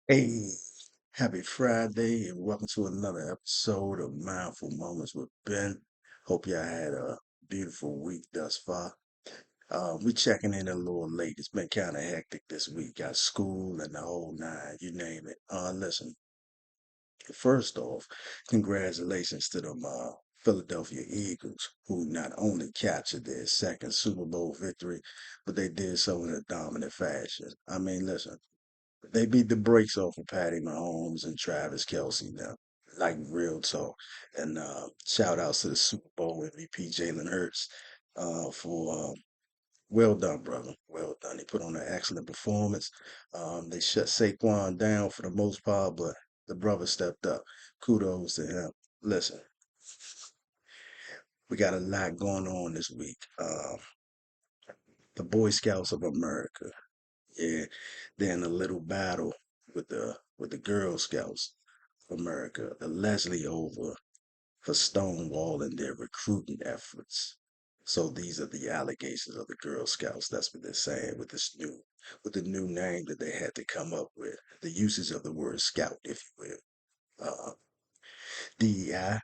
Hey, happy Friday, and welcome to another episode of Mindful Moments with Ben. Hope y'all had a beautiful week thus far. We checking in a little late. It's been kind of hectic this week. Got school and the whole nine, you name it. Listen, first off, congratulations to them Philadelphia Eagles, who not only captured their second Super Bowl victory, but they did so in a dominant fashion. I mean, listen. They beat the brakes off of Patty Mahomes and Travis Kelsey now. Like real talk. And shout outs to the Super Bowl MVP Jalen Hurts for well done, brother. Well done. He put on an excellent performance. They shut Saquon down for the most part, but the brother stepped up. Kudos to him. Listen, we got a lot going on this week. The Boy Scouts of America. Yeah, they're in a little battle with the Girl Scouts of America, allegedly over for stonewalling their recruiting efforts. So these are the allegations of the Girl Scouts. That's what they're saying with the new name that they had to come up with. The usage of the word scout, if you will. DEI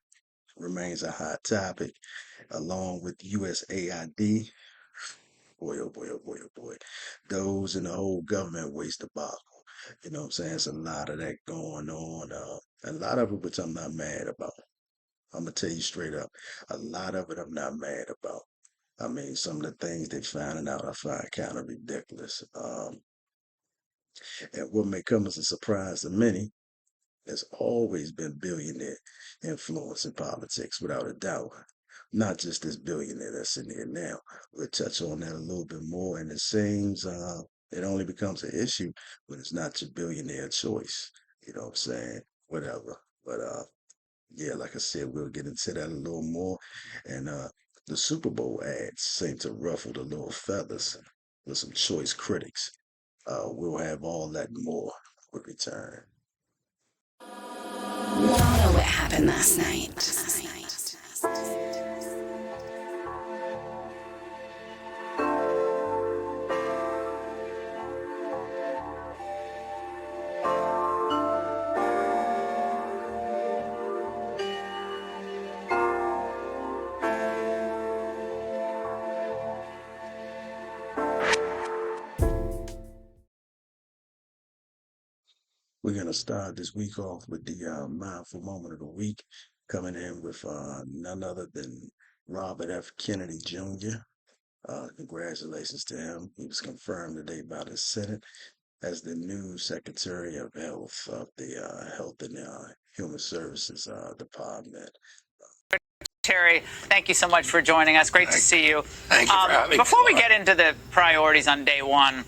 remains a hot topic, along with USAID. Boy, oh boy, oh boy, oh boy. Those in the whole government waste debacle. You know what I'm saying? There's a lot of that going on. A lot of it which I'm not mad about. I'm gonna tell you straight up. A lot of it I'm not mad about. I mean, some of the things they finding out I find kind of ridiculous. And what may come as a surprise to many, there's always been billionaire influence in politics, without a doubt. Not just this billionaire that's in here now. We'll touch on that a little bit more. And it seems it only becomes an issue when it's not your billionaire choice. You know what I'm saying? Whatever. But yeah, like I said, we'll get into that a little more. And the Super Bowl ads seem to ruffle the little feathers with some choice critics. We'll have all that and more when we return. We all know what happened last night. We're going to start this week off with the mindful moment of the week, coming in with none other than Robert F. Kennedy Jr. Congratulations to him. He was confirmed today by the Senate as the new Secretary of Health of the Health and Human Services Department. Terry, thank you so much for joining us. Great to see you. Thank you for having me. Before we get into the priorities on day one,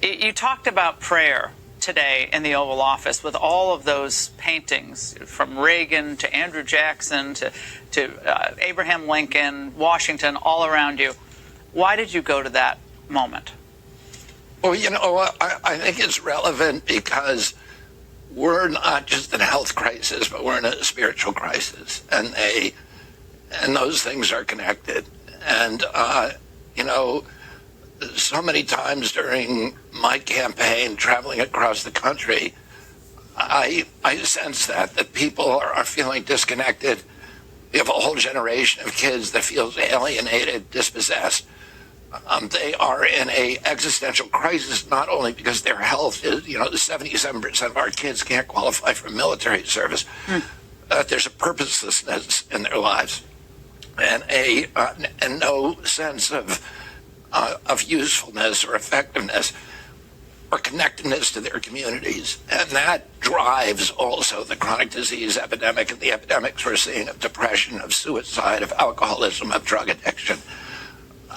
you talked about prayer today in the Oval Office with all of those paintings from Reagan to Andrew Jackson to Abraham Lincoln, Washington, all around you. Why did you go to that moment? Well, you know, I think it's relevant because we're not just in a health crisis, but we're in a spiritual crisis, and those things are connected. And you know, so many times during my campaign, traveling across the country, I sense that people are feeling disconnected. We have a whole generation of kids that feels alienated, dispossessed. They are in a existential crisis, not only because their health is, you know, 77% of our kids can't qualify for military service. There's a purposelessness in their lives and and no sense of usefulness or effectiveness or connectedness to their communities. And that drives also the chronic disease epidemic and the epidemics we're seeing of depression, of suicide, of alcoholism, of drug addiction.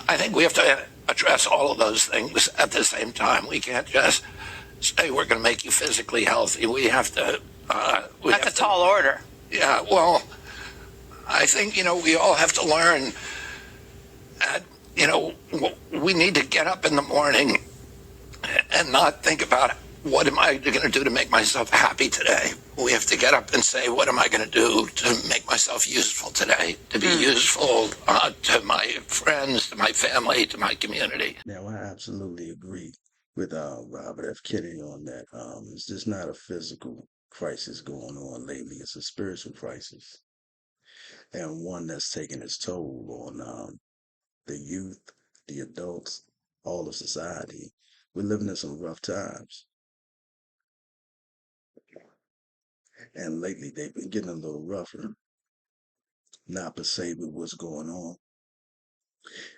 I think we have to address all of those things at the same time. We can't just say we're going to make you physically healthy. We have to. That's a tall order. Yeah, well, I think, you know, we all have to learn that, you know, we need to get up in the morning and not think about what am I going to do to make myself happy today. We have to get up and say, what am I going to do to make myself useful today, to be useful to my friends, to my family, to my community. Now, I absolutely agree with Robert F. Kennedy on that. It's just not a physical crisis going on lately. It's a spiritual crisis, and one that's taking its toll on the youth, the adults, all of society. We're living in some rough times, and lately they've been getting a little rougher. Not per se with what's going on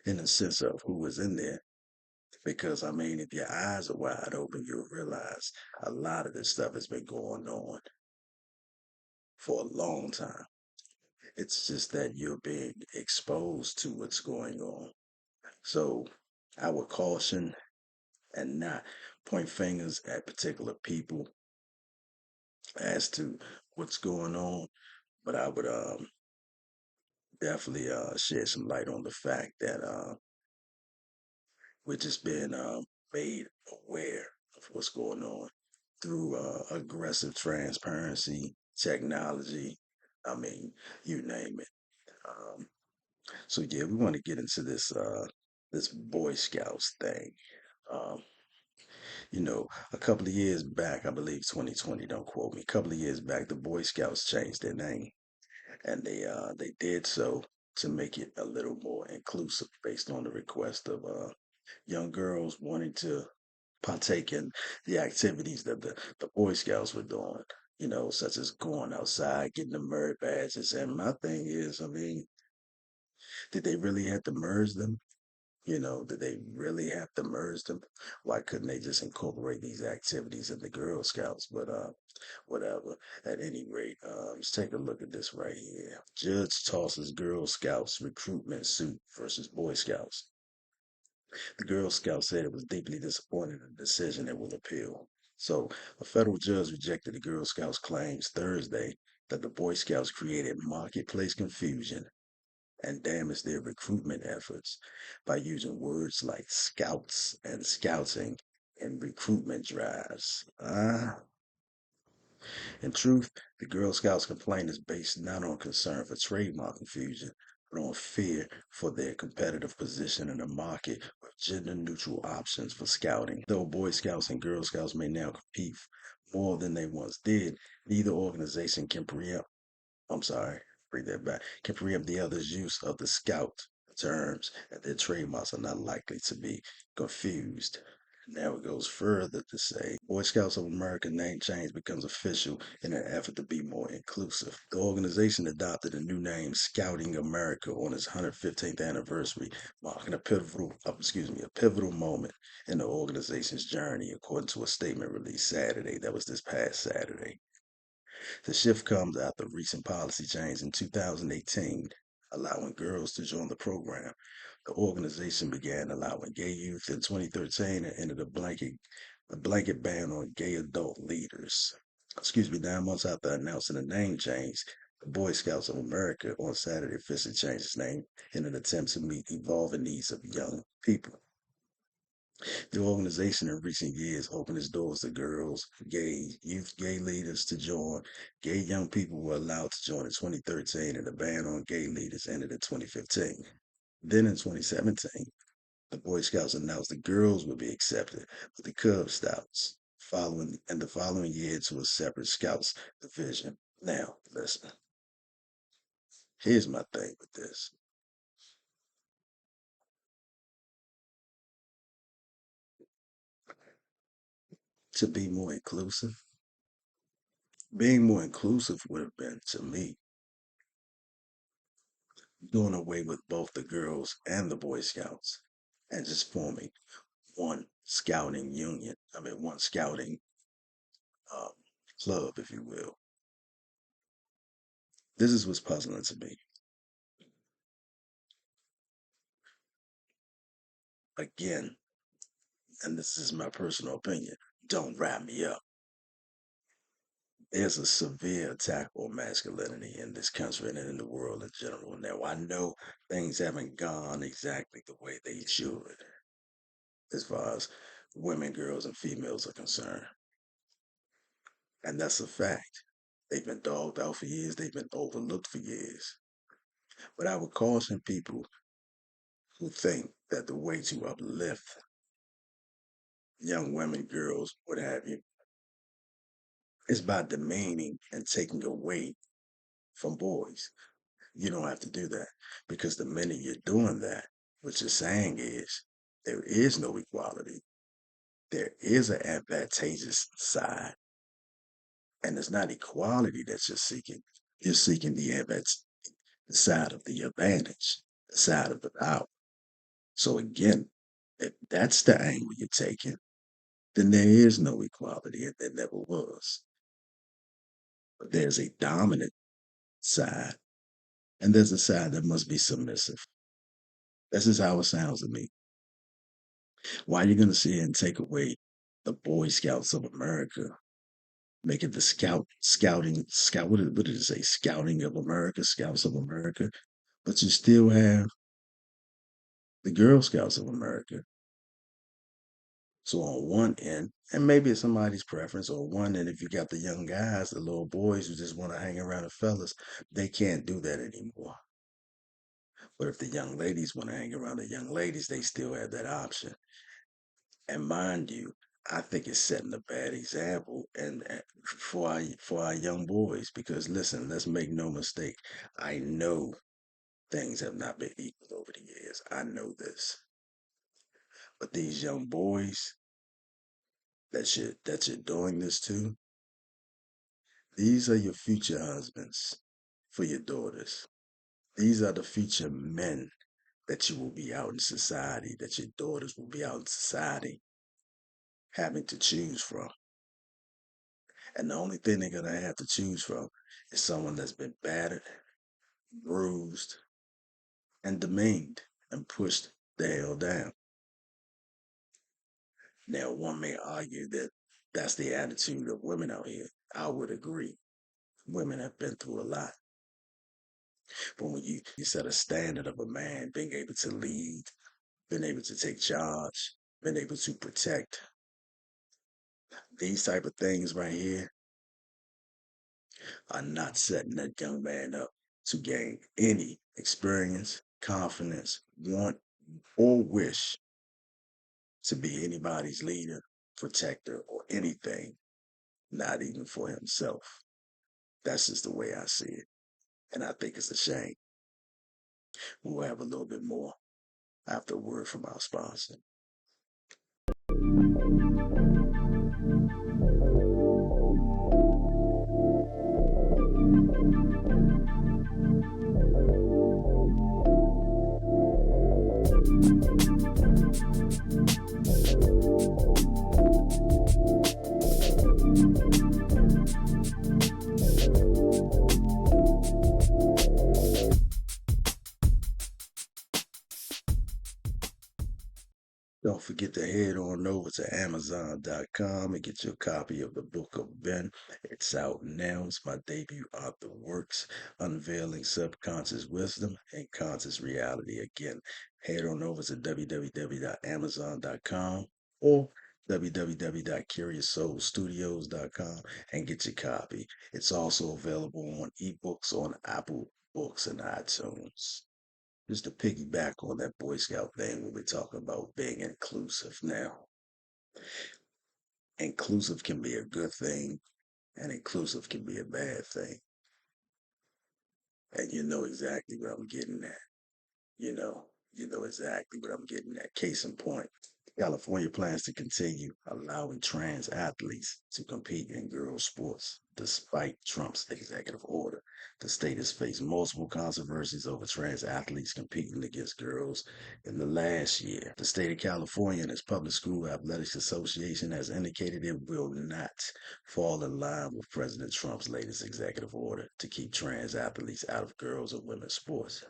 in the sense of who was in there. Because I mean, if your eyes are wide open, you'll realize a lot of this stuff has been going on for a long time. It's just that you're being exposed to what's going on. So I would caution and not point fingers at particular people as to what's going on, but I would definitely shed some light on the fact that we're just being made aware of what's going on through aggressive transparency, technology. I mean, you name it. Um, so yeah, we want to get into this Boy Scouts thing. Um, a couple of years back, I believe 2020, don't quote me. A couple of years back, the Boy Scouts changed their name, and they did so to make it a little more inclusive, based on the request of young girls wanting to partake in the activities that the Boy Scouts were doing. Such as going outside, getting the merit badges. And my thing is, I mean, did they really have to merge them? Did they really have to merge them? Why couldn't they just incorporate these activities in the Girl Scouts? But whatever. At any rate, let's take a look at this right here. Judge tosses Girl Scouts recruitment suit versus Boy Scouts. The Girl Scouts said it was deeply disappointed in the decision and will appeal. So, a federal judge rejected the Girl Scouts' claims Thursday that the Boy Scouts created marketplace confusion and damaged their recruitment efforts by using words like scouts and scouting in recruitment drives. In truth, the Girl Scouts complaint is based not on concern for trademark confusion, but on fear for their competitive position in the market with gender neutral options for scouting. Though Boy Scouts and Girl Scouts may now compete more than they once did, neither organization can preempt, I'm sorry, bring that back, can preempt the other's use of the scout terms, and their trademarks are not likely to be confused. Now it goes further to say Boy Scouts of America name change becomes official in an effort to be more inclusive. The organization adopted a new name, Scouting America, on its 115th anniversary, marking a pivotal moment in the organization's journey, according to a statement released Saturday. That was this past Saturday. The shift comes after recent policy change in 2018, allowing girls to join the program. The organization began allowing gay youth in 2013 and ended a blanket ban on gay adult leaders. 9 months after announcing the name change, the Boy Scouts of America on Saturday officially changed its name in an attempt to meet evolving needs of young people. The organization in recent years opened its doors to girls, gay leaders to join. Gay young people were allowed to join in 2013, and the ban on gay leaders ended in 2015. Then in 2017, the Boy Scouts announced the girls would be accepted with the Cub Scouts, the following year to a separate Scouts division. Now, listen, here's my thing with this. To be more inclusive, being more inclusive would have been, to me, doing away with both the girls and the Boy Scouts and just forming one scouting union. I mean, one scouting um, club, if you will. This is what's puzzling to me. Again, and this is my personal opinion, don't wrap me up. There's a severe attack on masculinity in this country and in the world in general. Now, I know things haven't gone exactly the way they should as far as women, girls, and females are concerned. And that's a fact. They've been dogged out for years. They've been overlooked for years. But I would caution people who think that the way to uplift young women, girls, what have you, is by demeaning and taking away from boys. You don't have to do that because the minute you're doing that, what you're saying is there is no equality. There is an advantageous side, and it's not equality that you're seeking. You're seeking the side of the advantage, the side of the power. So again, if that's the angle you're taking, then there is no equality, and there never was. But there's a dominant side, and there's a side that must be submissive. This is how it sounds to me. Why are you going to sit and take away the Boy Scouts of America, make it the scout, what did it say? Scouting of America, Scouts of America, but you still have the Girl Scouts of America. So on one end, and maybe it's somebody's preference, on one end, if you got the young guys, the little boys who just want to hang around the fellas, they can't do that anymore. But if the young ladies want to hang around the young ladies, they still have that option. And mind you, I think it's setting a bad example and for our young boys because listen, let's make no mistake. I know things have not been equal over the years. I know this. But these young boys that you're doing this to, these are your future husbands for your daughters. These are the future men that you will be out in society, that your daughters will be out in society having to choose from. And the only thing they're going to have to choose from is someone that's been battered, bruised, and demeaned and pushed the hell down. Now, one may argue that that's the attitude of women out here. I would agree. Women have been through a lot. But when you set a standard of a man being able to lead, being able to take charge, being able to protect, these type of things right here are not setting that young man up to gain any experience, confidence, want, or wish to be anybody's leader, protector, or anything, not even for himself. That's just the way I see it. And I think it's a shame. We'll have a little bit more after a word from our sponsor. Don't forget to head on over to Amazon.com and get your copy of the Book of Ben. It's out now. It's my debut author works, unveiling subconscious wisdom and conscious reality. Again, head on over to www.amazon.com or www.curioussoulstudios.com and get your copy. It's also available on ebooks on Apple Books and iTunes. Just to piggyback on that Boy Scout thing when we talk about being inclusive now. Inclusive can be a good thing and inclusive can be a bad thing. And you know exactly what I'm getting at. You know exactly what I'm getting at. Case in point, California plans to continue allowing trans athletes to compete in girls' sports despite Trump's executive order. The state has faced multiple controversies over trans athletes competing against girls in the last year. The state of California and its Public School Athletics Association has indicated it will not fall in line with President Trump's latest executive order to keep trans athletes out of girls and women's sports.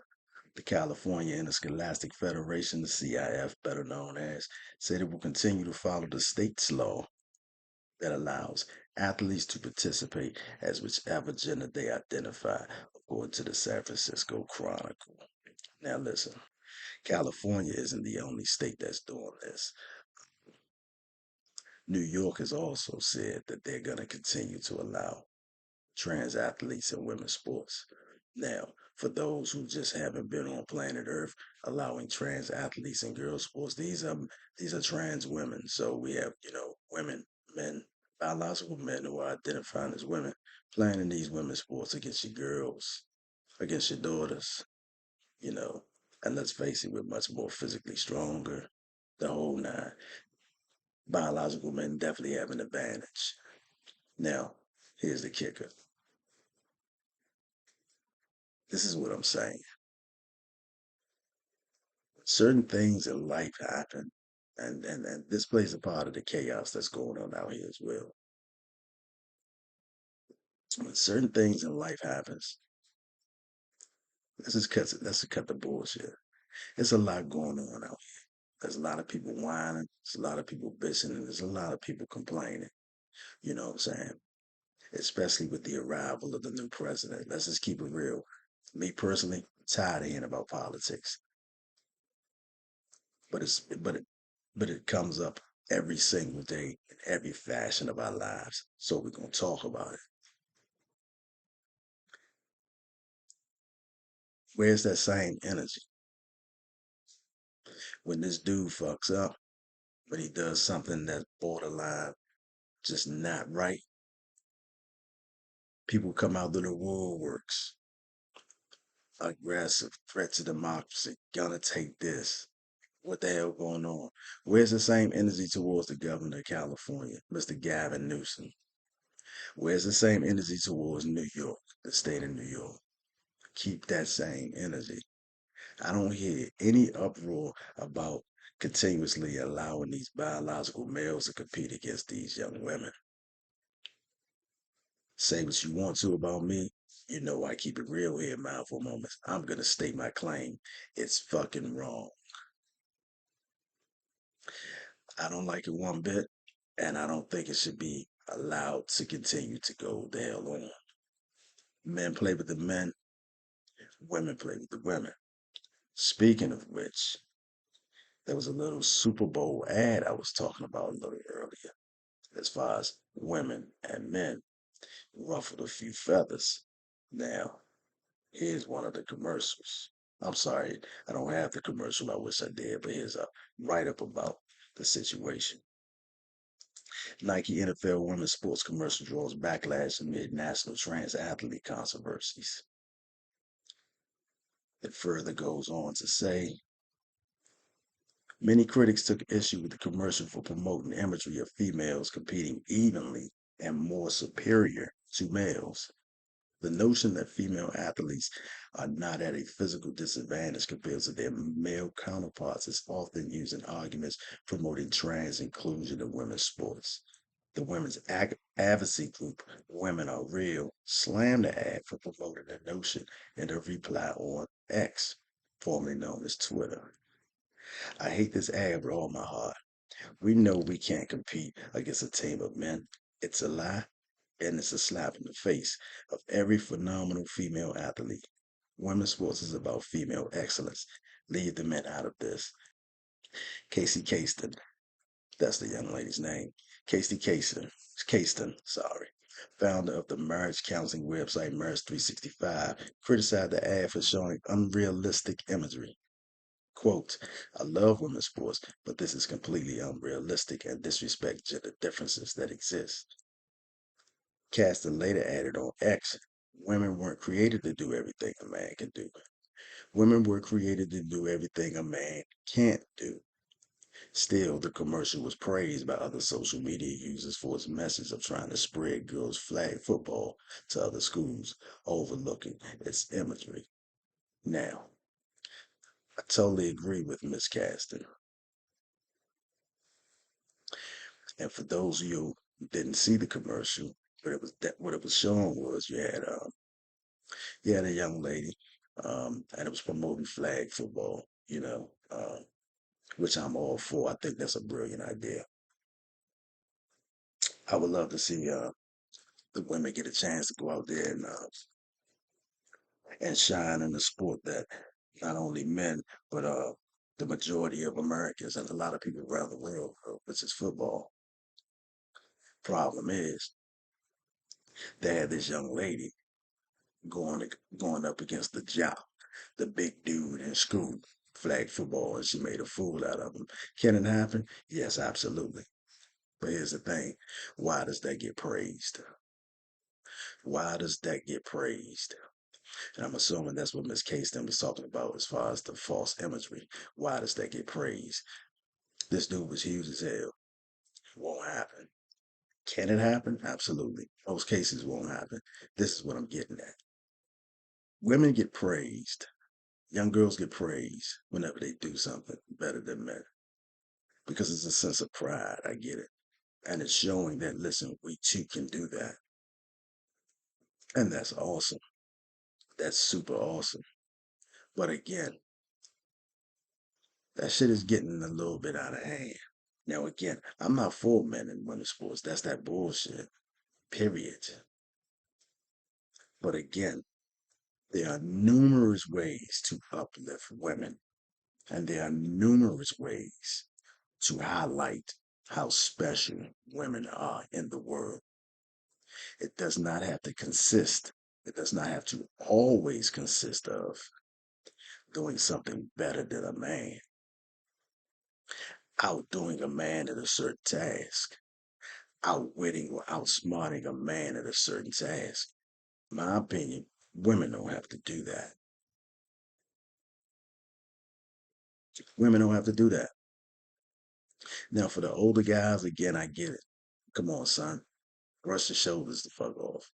The California Interscholastic Federation, the CIF, better known as, said it will continue to follow the state's law that allows athletes to participate as whichever gender they identify, according to the San Francisco Chronicle. Now, listen, California isn't the only state that's doing this. New York has also said that they're going to continue to allow trans athletes in women's sports. Now, for those who just haven't been on planet Earth, allowing trans athletes in girls' sports, these are trans women. So we have, women, men, biological men who are identifying as women, playing in these women's sports against your girls, against your daughters, you know. And let's face it, we're much more physically stronger, the whole nine. Biological men definitely have an advantage. Now, here's the kicker. This is what I'm saying. Certain things in life happen, and this plays a part of the chaos that's going on out here as well. When certain things in life happens, let's cut the bullshit. There's a lot going on out here. There's a lot of people whining. There's a lot of people bitching, and there's a lot of people complaining. You know what I'm saying? Especially with the arrival of the new president. Let's just keep it real. Me personally, tired of hearing about politics, but it's but it but it comes up every single day in every fashion of our lives. So we're gonna talk about it. Where's that same energy when this dude fucks up, when he does something that's borderline just not right? People come out of the woodworks, aggressive, threat to democracy, gonna take this. What the hell going on? Where's the same energy towards the governor of California, Mr. Gavin Newsom? Where's the same energy towards New York, the state of New York? Keep that same energy. I don't hear any uproar about continuously allowing these biological males to compete against these young women. Say what you want to about me. You know I keep it real here, mindful moments. I'm gonna state my claim. It's fucking wrong. I don't like it one bit, and I don't think it should be allowed to continue to go the hell on. Men play with the men, women play with the women. Speaking of which, there was a little Super Bowl ad I was talking about a little earlier, as far as women and men ruffled a few feathers. Now, here's one of the commercials. I'm sorry, I don't have the commercial. I wish I did, but here's a write up about the situation. Nike NFL women's sports commercial draws backlash amid national trans athlete controversies. It further goes on to say many critics took issue with the commercial for promoting imagery of females competing evenly and more superior to males. The notion that female athletes are not at a physical disadvantage compared to their male counterparts is often used in arguments promoting trans inclusion in women's sports. The women's advocacy group, Women Are Real, slammed the ad for promoting the notion in a reply on X, formerly known as Twitter. I hate this ad with all my heart. We know we can't compete against a team of men. It's a lie, and it's a slap in the face of every phenomenal female athlete. Women's sports is about female excellence. Leave the men out of this. Casey Kaston, that's the young lady's name. Casey Kaston, sorry, founder of the marriage counseling website Marriage 365, criticized the ad for showing unrealistic imagery. Quote, I love women's sports, but this is completely unrealistic and disrespects gender differences that exist. Caston later added on X, women weren't created to do everything a man can do. Women were created to do everything a man can't do. Still, the commercial was praised by other social media users for its message of trying to spread girls' flag football to other schools, overlooking its imagery. Now, I totally agree with Miss Caston. And for those of you who didn't see the commercial, what it was showing was you had a young lady, and it was promoting flag football. Which I'm all for. I think that's a brilliant idea. I would love to see the women get a chance to go out there and shine in a sport that not only men but the majority of Americans and a lot of people around the world, which is football. Problem is, they had this young lady. going going up against the jock, the big dude in school, flag football, and she made a fool out of him. Can it happen? Yes, absolutely. But here's the thing: why does that get praised? Why does that get praised? And I'm assuming that's what Miss Caston was talking about as far as the false imagery. Why does that get praised? This dude was huge as hell. It won't happen. Can it happen? Absolutely. Most cases won't happen. This is what I'm getting at. Women get praised. Young girls get praised whenever they do something better than men because it's a sense of pride. I get it. And it's showing that, listen, we too can do that. And that's awesome. That's super awesome. But again, that shit is getting a little bit out of hand. Now, again, I'm not for men in women's sports. That's that bullshit. Period. But again, there are numerous ways to uplift women, and there are numerous ways to highlight how special women are in the world. It does not have to consist, it does not have to always consist of doing something better than a man, outdoing a man at a certain task, outwitting or outsmarting a man at a certain task. In my opinion, women don't have to do that. Women don't have to do that. Now, for the older guys, again, I get it. Come on, son. Brush your shoulders the fuck off.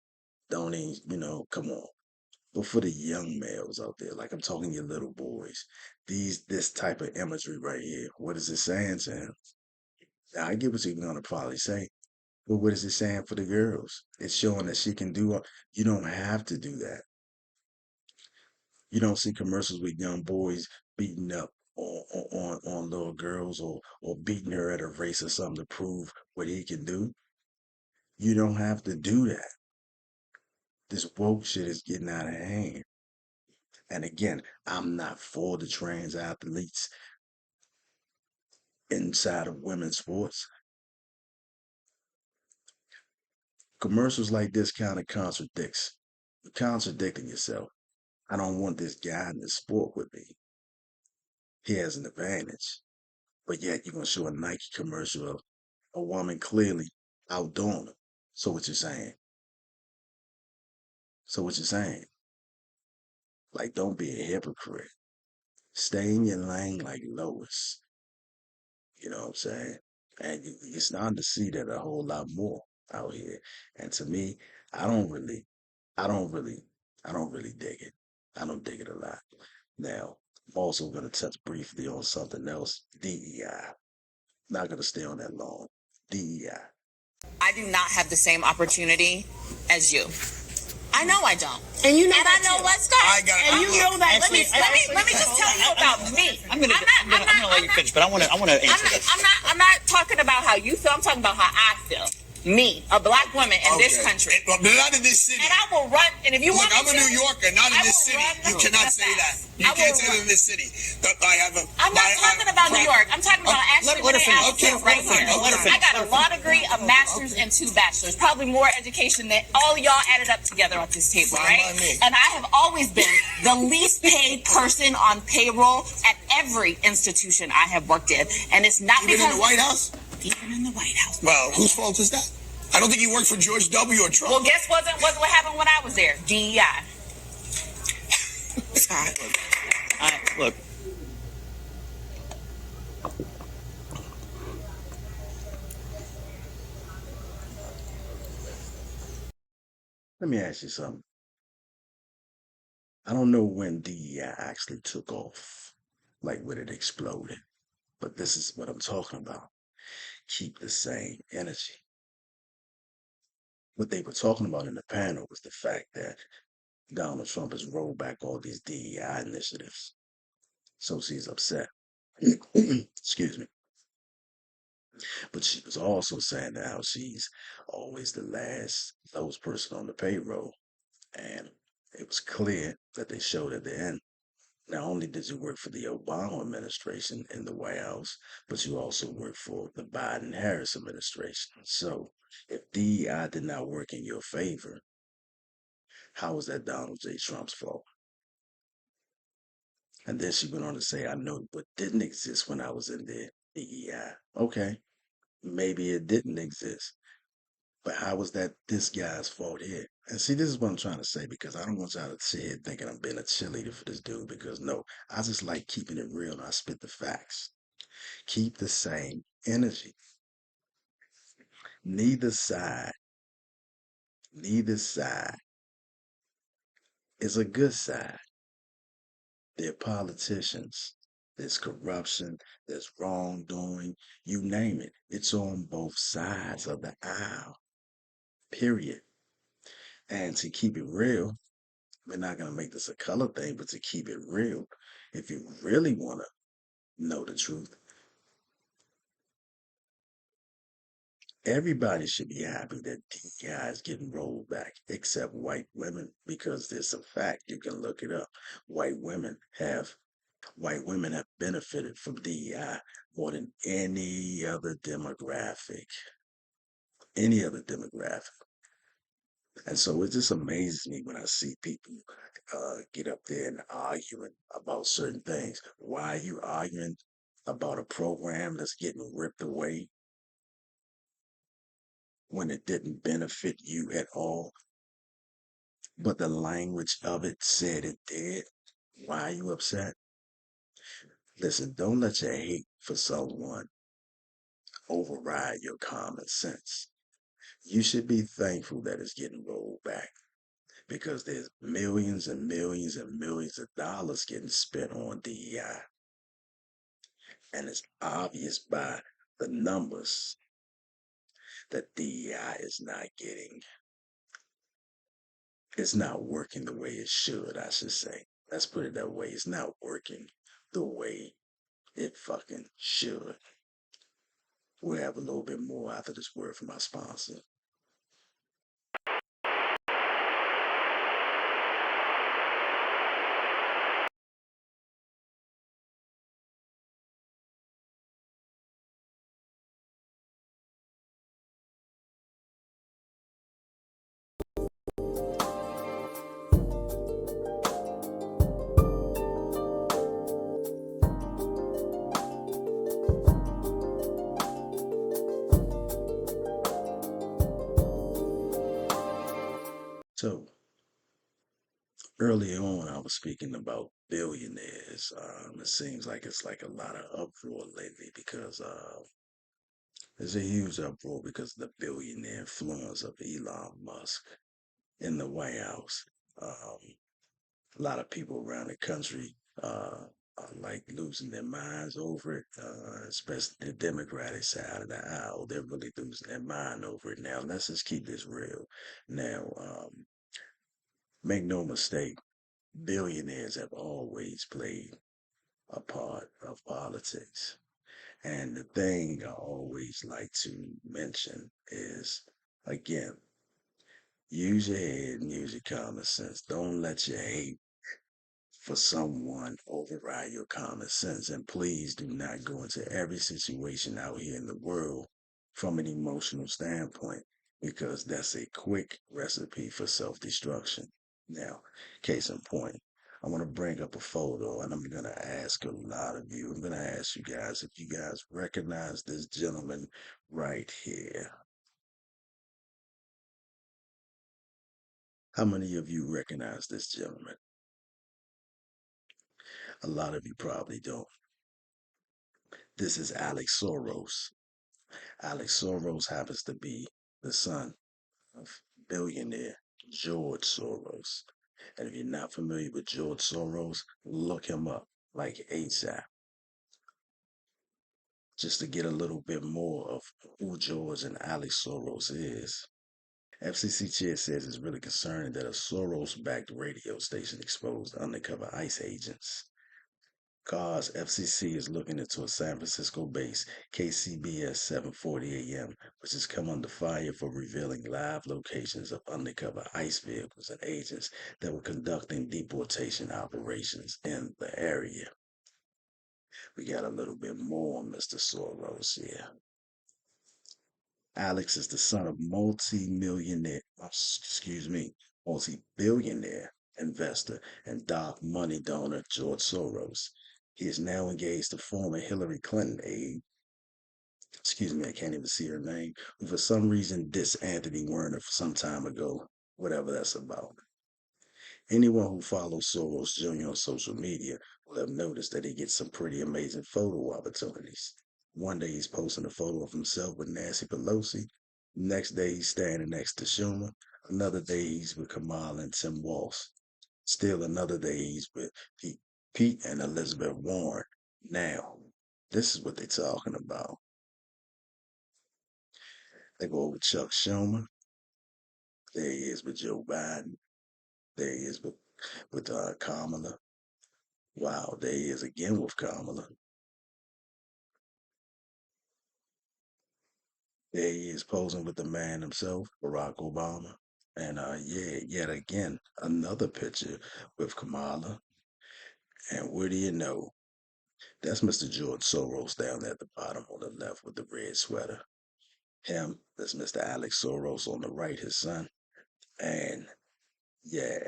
Don't even, come on. But for the young males out there, like I'm talking your little boys, this type of imagery right here, what is it saying to him? Now, I get what you're gonna probably say, but what is it saying for the girls? It's showing that she can do. You don't have to do that. You don't see commercials with young boys beating up on little girls or beating her at a race or something to prove what he can do. You don't have to do that. This woke shit is getting out of hand. And again, I'm not for the trans athletes inside of women's sports. Commercials like this kind of contradicts. You're contradicting yourself. I don't want this guy in this sport with me. He has an advantage. But yet you're gonna show a Nike commercial of a woman clearly outdoing him. So what you're saying? So what you're saying? Like, don't be a hypocrite. Stay in your lane like Lois. You know what I'm saying? And you're starting to see that a whole lot more out here. And to me, I don't really, I don't really, I don't really dig it. I don't dig it a lot. Now, I'm also going to touch briefly on something else. DEI. Not going to stay on that long. DEI. I do not have the same opportunity as you. I know I don't. And you know and that I know too. what's that. I got. And you know that. Let me just tell you about me. I'm gonna let you finish, but I want to answer this. I'm not talking about how you feel. I'm talking about how I feel. Me, a black woman in this country. But not in this city. And I will run. And if you Look, want me I'm a New Yorker, not in this city. You cannot say that. You can't say that in this city. I'm not talking about New York. I'm talking about actually let her finish. Okay, right here. I got a law degree, a master's, and 2 bachelors. Probably more education than all of y'all added up together at this table, right? And I have always been the least paid person on payroll at every institution I have worked in. And it's not Even because... in the White House? Even in the White House. Well, whose fault is that? I don't think he worked for George W. or Trump. Well, guess wasn't what happened when I was there. DEI. Look. Let me ask you something. I don't know when DEI actually took off, like when it exploded, but this is what I'm talking about. Keep the same energy. What they were talking about in the panel was the fact that Donald Trump has rolled back all these DEI initiatives. So she's upset. Excuse me. But she was also saying that how she's always the lowest person on the payroll. And it was clear that they showed at the end. Not only did you work for the Obama administration in the White House, but you also worked for the Biden-Harris administration. So if DEI did not work in your favor, How was that Donald J. Trump's fault? And then she went on to say, I know what didn't exist when I was in the DEI. Okay, maybe it didn't exist. But how was that this guy's fault here? And see, this is what I'm trying to say because I don't want y'all to sit here thinking I'm being a cheerleader for this dude because no, I just like keeping it real and I spit the facts. Keep the same energy. Neither side, neither side is a good side. They're politicians. There's corruption, there's wrongdoing, you name it. It's on both sides of the aisle, period. And to keep it real, we're not going to make this a color thing, but to keep it real, if you really want to know the truth, everybody should be happy that DEI is getting rolled back, except white women, because there's a fact, you can look it up. White women have benefited from DEI more than any other demographic. And so it just amazes me when I see people get up there and arguing about certain things. Why are you arguing about a program that's getting ripped away when it didn't benefit you at all? But the language of it said it did. Why are you upset? Listen, don't let your hate for someone override your common sense. You should be thankful that it's getting rolled back because there's millions and millions and millions of dollars getting spent on DEI. And it's obvious by the numbers that DEI is not it's not working the way it should, I should say. Let's put it that way. It's not working the way it fucking should. We'll have a little bit more after this word from our sponsor. So early on, I was speaking about billionaires. It seems like it's like a lot of uproar lately because there's a huge uproar because of the billionaire influence of Elon Musk in the White House. A lot of people around the country are like losing their minds over it, especially the Democratic side of the aisle. They're really losing their mind over it. Now, let's just keep this real. Now, make no mistake, billionaires have always played a part of politics. And the thing I always like to mention is, again, use your head and use your common sense. Don't let your hate for someone override your common sense. And please do not go into every situation out here in the world from an emotional standpoint, because that's a quick recipe for self-destruction. Now, case in point, I want to bring up a photo and I'm going to ask a lot of you, I'm going to ask you guys if you guys recognize this gentleman right here. How many of you recognize this gentleman? A lot of you probably don't. This is Alex Soros. Alex Soros happens to be the son of billionaire George Soros. And if you're not familiar with George Soros, look him up like ASAP, just to get a little bit more of who George and Alex Soros is. FCC chair says it's really concerning that a Soros-backed radio station exposed undercover ICE agents. Cause FCC is looking into a San Francisco-based KCBS 740 AM, which has come under fire for revealing live locations of undercover ICE vehicles and agents that were conducting deportation operations in the area. We got a little bit more on Mr. Soros here. Alex is the son of multi-millionaire, multi-billionaire investor and dark money donor George Soros. He is now engaged to former Hillary Clinton aide, excuse me, I can't even see her name, who for some reason dissed Anthony Werner some time ago, whatever that's about. Anyone who follows Soros Jr. on social media will have noticed that he gets some pretty amazing photo opportunities. One day he's posting a photo of himself with Nancy Pelosi. Next day he's standing next to Schumer. Another day he's with Kamala and Tim Walz. Still another day he's with Pete and Elizabeth Warren. Now, this is what they're talking about. They go over Chuck Schumer. There he is with Joe Biden. There he is with Kamala. Wow, there he is again with Kamala. There he is posing with the man himself, Barack Obama. And yeah, yet again, another picture with Kamala. And what do you know? That's Mr. George Soros down there at the bottom on the left with the red sweater. Him, that's Mr. Alex Soros on the right, his son. And yeah,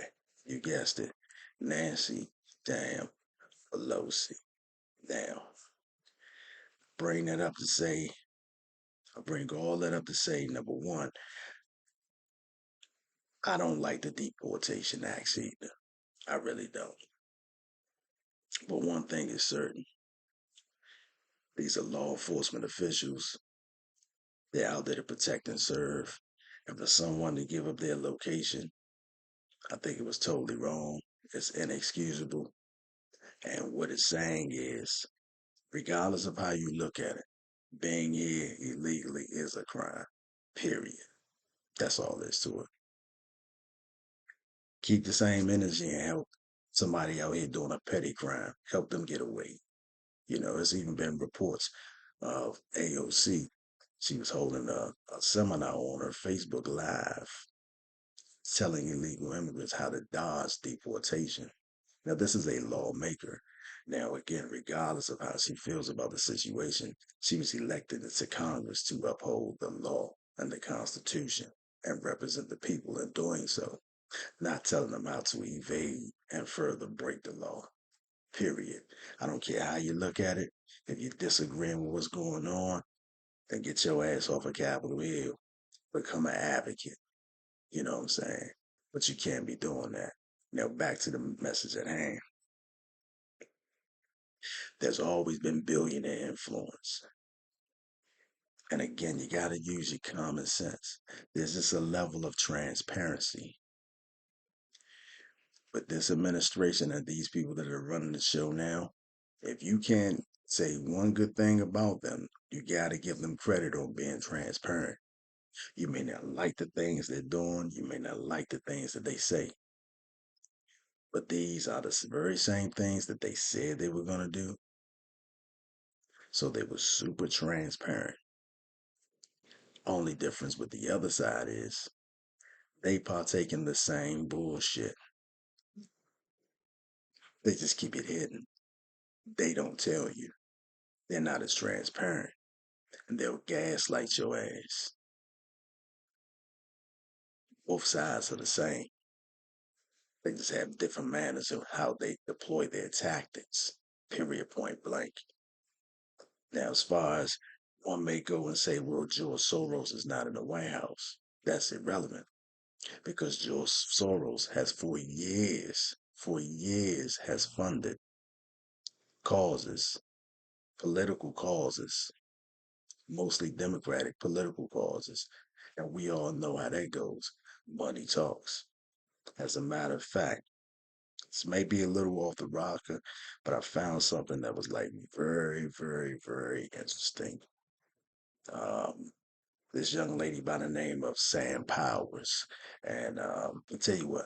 you guessed it, Nancy damn Pelosi. Now, bring that up to say, I bring all that up to say, number one, I don't like the deportation acts either. I really don't. But one thing is certain. These are law enforcement officials. They're out there to protect and serve. And for someone to give up their location, I think it was totally wrong. It's inexcusable. And what it's saying is, regardless of how you look at it, being here illegally is a crime. Period. That's all there is to it. Keep the same energy and help somebody out here doing a petty crime. Help them get away. You know, there's even been reports of AOC. She was holding a seminar on her Facebook Live telling illegal immigrants how to dodge deportation. Now, this is a lawmaker. Now, again, regardless of how she feels about the situation, she was elected into Congress to uphold the law and the Constitution and represent the people in doing so, not telling them how to evade and further break the law. Period. I don't care how you look at it. If you're disagreeing with what's going on, then get your ass off of Capitol Hill. Become an advocate. You know what I'm saying? But you can't be doing that. Now, back to the message at hand. There's always been billionaire influence. And again, you got to use your common sense. There's just a level of transparency. But this administration and these people that are running the show now, if you can't say one good thing about them, you got to give them credit on being transparent. You may not like the things they're doing. You may not like the things that they say. But these are the very same things that they said they were going to do. So they were super transparent. Only difference with the other side is they partake in the same bullshit. They just keep it hidden. They don't tell you. They're not as transparent. And they'll gaslight your ass. Both sides are the same. They just have different manners of how they deploy their tactics. Period, point blank. Now, as far as one may go and say, well, George Soros is not in the White House, that's irrelevant because George Soros has for years has funded causes, political causes, mostly Democratic political causes. And we all know how that goes. Money talks. As a matter of fact, this may be a little off the rocker, but I found something that was like very, very, very interesting. This young lady by the name of Sam Powers. And I'll tell you what,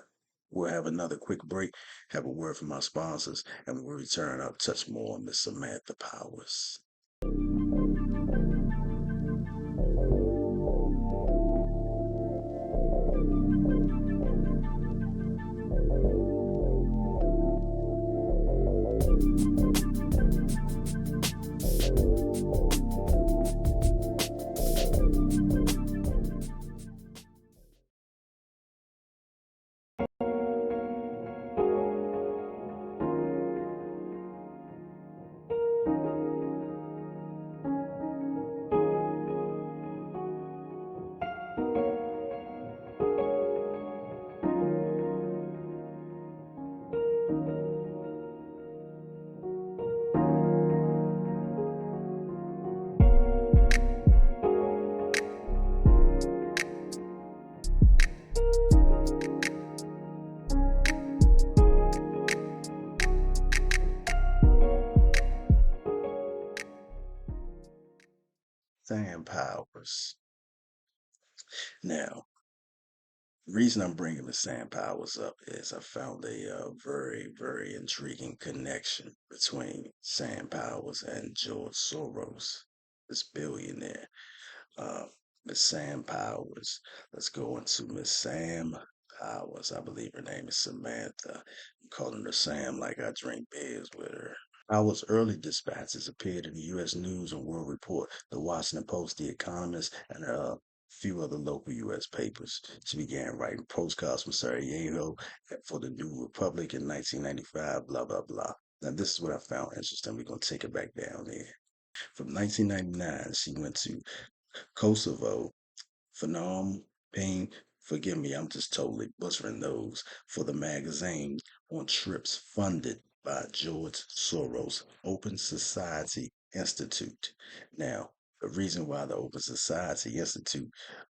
we'll have another quick break, have a word from our sponsors, and when we return, I'll touch more on Miss Samantha Powers. Sam Powers. Now, the reason I'm bringing the Sam Powers up is I found a very, very intriguing connection between Sam Powers and George Soros, this billionaire. Uh, Miss Sam Powers. Let's go into Miss Sam Powers. I believe her name is Samantha. I'm calling her Sam like I drink beers with her. Powers' early dispatches appeared in the U.S. News and World Report, the Washington Post, the Economist, and a few other local U.S. papers. She began writing postcards from Sarajevo for the New Republic in 1995, blah, blah, blah. Now, this is what I found interesting. We're going to take it back down there. From 1999, she went to Kosovo, Phnom Penh. Forgive me, I'm just totally butchering those for the magazine on trips funded by George Soros Open Society Institute. Now, the reason why the Open Society Institute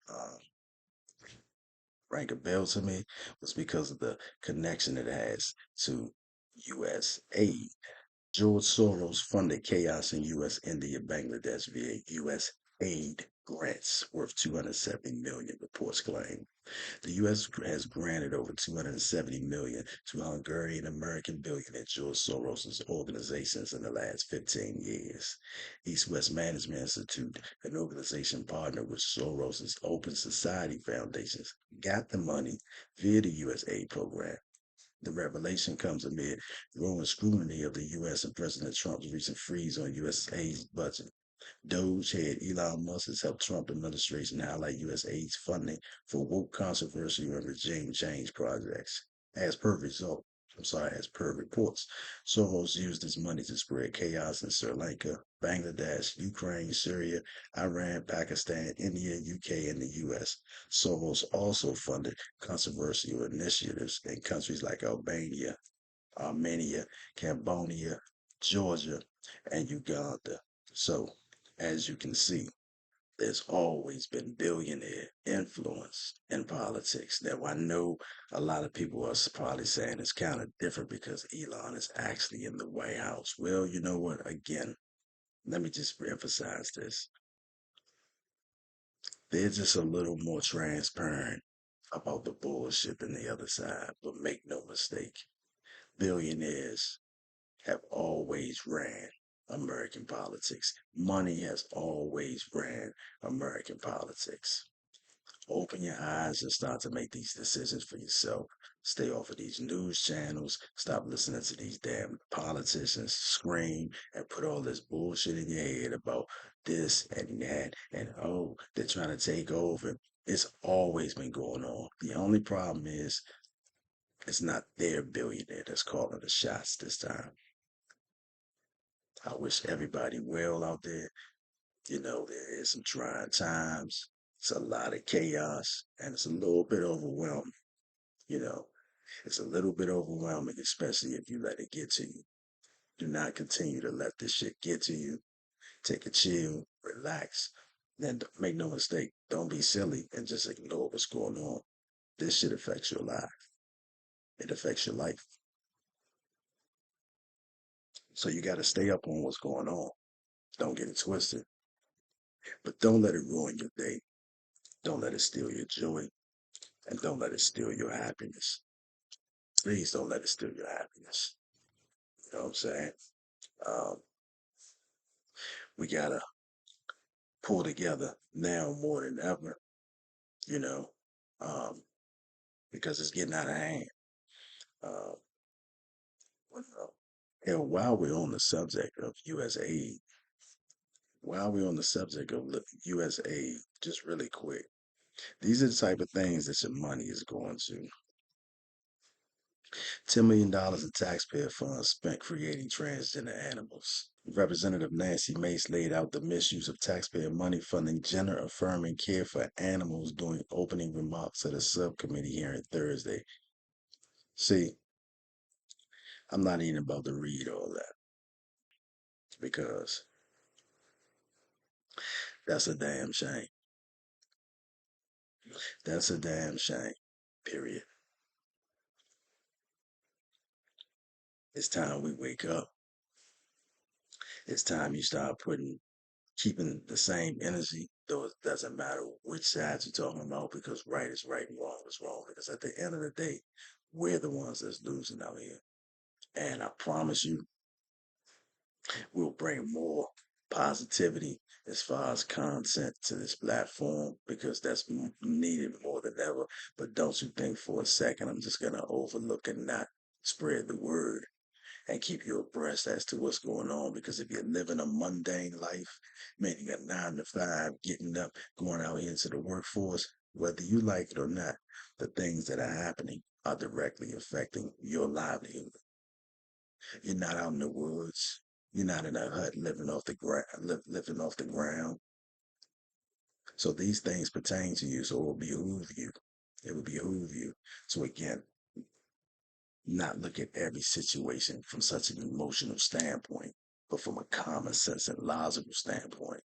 uh, rang a bell to me was because of the connection it has to U.S. aid. George Soros funded chaos in U.S., India, Bangladesh via U.S. aid grants worth 270 million, reports claim. The U.S. has granted over 270 million to Hungarian American billionaire George Soros' organizations in the last 15 years. East West Management Institute, an organization partnered with Soros' Open Society Foundations, got the money via the U.S. aid program. The revelation comes amid growing scrutiny of the U.S. and President Trump's recent freeze on U.S. aid budget. Doge head Elon Musk has helped Trump administration highlight U.S. aid's funding for woke controversial and regime change projects. As per result, as per reports, Soros used his money to spread chaos in Sri Lanka, Bangladesh, Ukraine, Syria, Iran, Pakistan, India, UK, and the US. Soros also funded controversial initiatives in countries like Albania, Armenia, Cambodia, Georgia, and Uganda. So, as you can see, there's always been billionaire influence in politics. Now, I know a lot of people are probably saying it's kind of different because Elon is actually in the White House. Well, you know what? Again, let me just reemphasize this. They're just a little more transparent about the bullshit than the other side. But make no mistake, billionaires have always ran American politics. Money has always ran American politics. Open your eyes and start to make these decisions for yourself. Stay off of these news channels. Stop listening to these damn politicians scream and put all this bullshit in your head about this and that and oh, they're trying to take over. It's always been going on. The only problem is it's not their billionaire that's calling the shots this time. I wish everybody well out there. You know, there is some trying times. It's a lot of chaos and it's a little bit overwhelming. You know, it's a little bit overwhelming, especially if you let it get to you. Do not continue to let this shit get to you. Take a chill, relax. Then make no mistake, don't be silly and just ignore what's going on. This shit affects your life. It affects your life. So you got to stay up on what's going on. Don't get it twisted. But don't let it ruin your day. Don't let it steal your joy. And don't let it steal your happiness. Please don't let it steal your happiness. You know what I'm saying? Um, we gotta pull together now more than ever, you know, um, because it's getting out of hand. Uh, and while we're on the subject of U.S. aid, U.S. aid, just really quick, these are the type of things that your money is going to. $10 million in taxpayer funds spent creating transgender animals. Representative Nancy Mace laid out the misuse of taxpayer money funding gender affirming care for animals during opening remarks at a subcommittee hearing Thursday. See, I'm not even about to read all that because that's a damn shame. That's a damn shame. Period. It's time we wake up. It's time you start putting keeping the same energy, though it doesn't matter which side you're talking about, because right is right and wrong is wrong. Because at the end of the day, we're the ones that's losing out here. And I promise you, we'll bring more positivity as far as content to this platform because that's needed more than ever. But don't you think for a second I'm just going to overlook and not spread the word and keep you abreast as to what's going on. Because if you're living a mundane life, meaning a 9 to 5, getting up, going out here into the workforce, whether you like it or not, the things that are happening are directly affecting your livelihood. You're not out in the woods. You're not in a hut living off the living off the ground. So these things pertain to you. So it will behoove you. It will behoove you. So again, not look at every situation from such an emotional standpoint, but from a common sense and logical standpoint.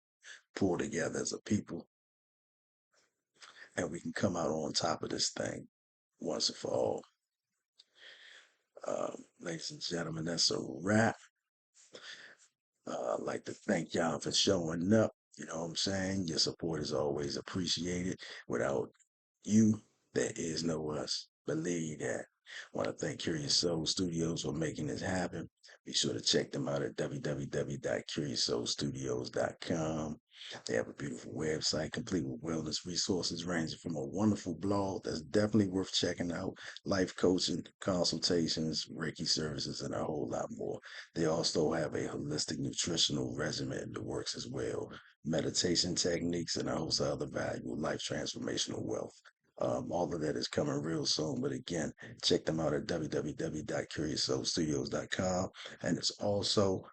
Pull together as a people, and we can come out on top of this thing once and for all. Ladies and gentlemen, that's a wrap. I'd like to thank y'all for showing up. You know what I'm saying? Your support is always appreciated. Without you, there is no us. Believe that. Want to thank Curious Soul Studios for making this happen. Be sure to check them out at www.curioussoulstudios.com. They have a beautiful website complete with wellness resources ranging from a wonderful blog that's definitely worth checking out, life coaching, consultations, Reiki services, and a whole lot more. They also have a holistic nutritional regimen that works as well, meditation techniques, and a host of other valuable life transformational wealth. All of that is coming real soon. But again, check them out at www.curioussoulstudios.com. And it also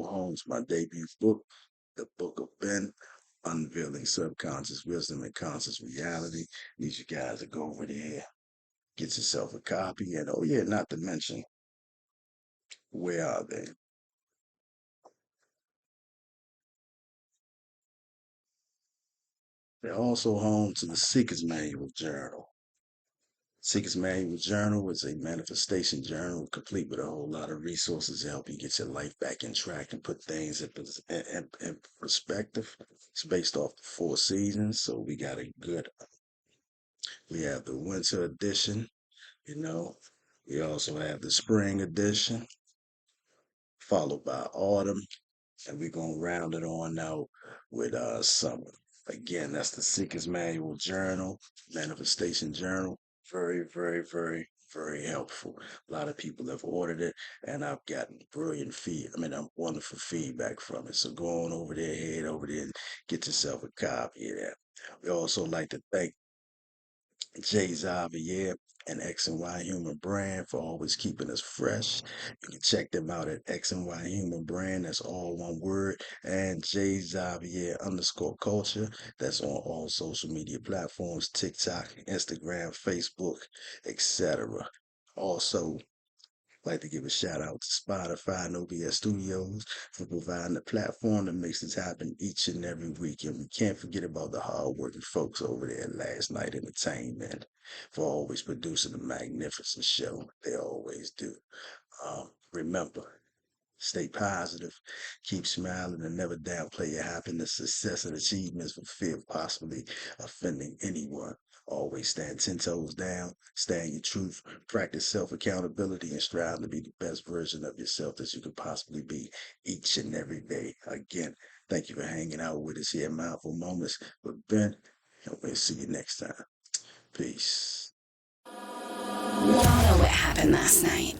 homes my debut book, The Book of Ben, Unveiling Subconscious Wisdom and Conscious Reality. Need you guys to go over there, get yourself a copy. And oh yeah, not to mention, where are they? They're also home to the Seeker's Manual Journal. Seeker's Manual Journal is a manifestation journal complete with a whole lot of resources to help you get your life back in track and put things in perspective. It's based off the 4 seasons, so we got we have the winter edition, you know. We also have the spring edition, followed by autumn, and we're going to round it on out with summer. Again, that's the Seeker's Manual Journal, Manifestation Journal. Very, very, very, very helpful. A lot of people have ordered it, and I've gotten wonderful feedback from it. So go on over there, head over there, and get yourself a copy of that. We also like to thank Jay Xavier and X and Y Human Brand for always keeping us fresh. You can check them out at X and Y Human Brand. That's all one word. And Jay Xavier _culture. That's on all social media platforms, TikTok, Instagram, Facebook, etc. Also, like to give a shout out to Spotify and OBS Studios for providing the platform that makes this happen each and every week. And we can't forget about the hardworking folks over there at Last Night Entertainment for always producing a magnificent show. They always do. Remember, stay positive, keep smiling, and never downplay your happiness, success, and achievements for fear of possibly offending anyone. Always stand 10 toes down, stand your truth, practice self-accountability, and strive to be the best version of yourself that you could possibly be each and every day. Again, thank you for hanging out with us here at Mindful Moments with Ben, and we'll see you next time. Peace. We all know what happened last night.